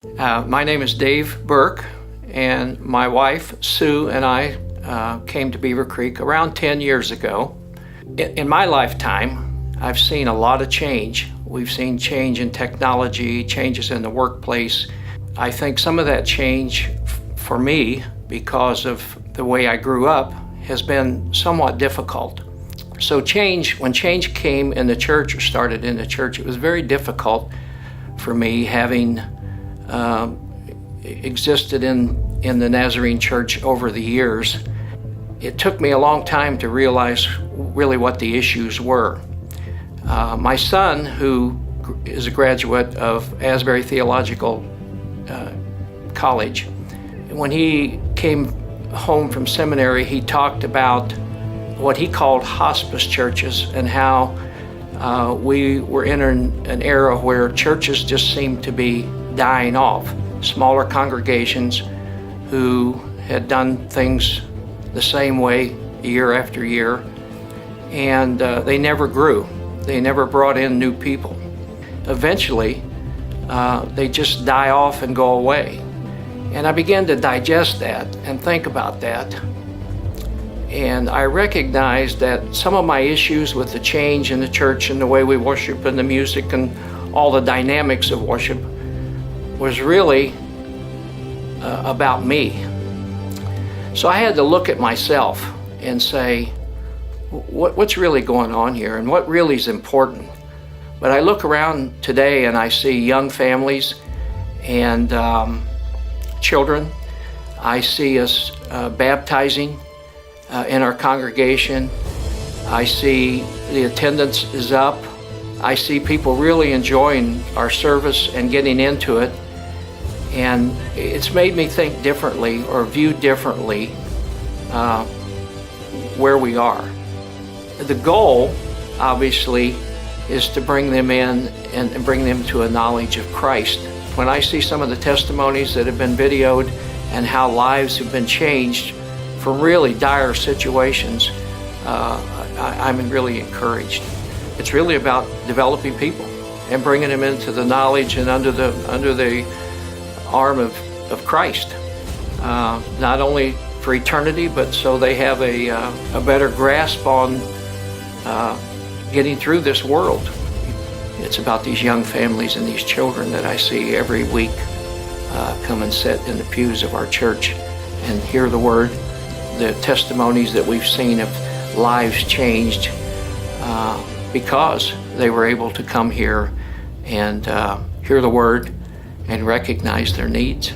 My name is Dave Burke, and my wife, Sue, and I came to Beaver Creek around 10 years ago. In my lifetime, I've seen a lot of change. We've seen change in technology, changes in the workplace. I think some of that change for me, because of the way I grew up, has been somewhat difficult. So when change came in the church or started in the church, it was very difficult for me, having existed in the Nazarene church over the years. It took me a long time to realize really what the issues were. My son, who is a graduate of Asbury Theological College, when he came home from seminary, he talked about what he called hospice churches and how we were in an era where churches just seemed to be dying off. Smaller congregations who had done things the same way year after year, and they never grew. They never brought in new people. Eventually, they just die off and go away. And I began to digest that and think about that. And I recognized that some of my issues with the change in the church and the way we worship and the music and all the dynamics of worship was really about me. So I had to look at myself and say, what's really going on here and what really is important? But I look around today and I see young families and children. I see us baptizing in our congregation. I see the attendance is up. I see people really enjoying our service and getting into it. And it's made me think differently or view differently where we are. The goal, obviously, is to bring them in and bring them to a knowledge of Christ. When I see some of the testimonies that have been videoed and how lives have been changed from really dire situations, I'm really encouraged. It's really about developing people and bringing them into the knowledge and under the arm of Christ, not only for eternity, but so they have a better grasp on getting through this world. It's about these young families and these children that I see every week come and sit in the pews of our church and hear the word, the testimonies that we've seen of lives changed because they were able to come here and hear the word and recognize their needs.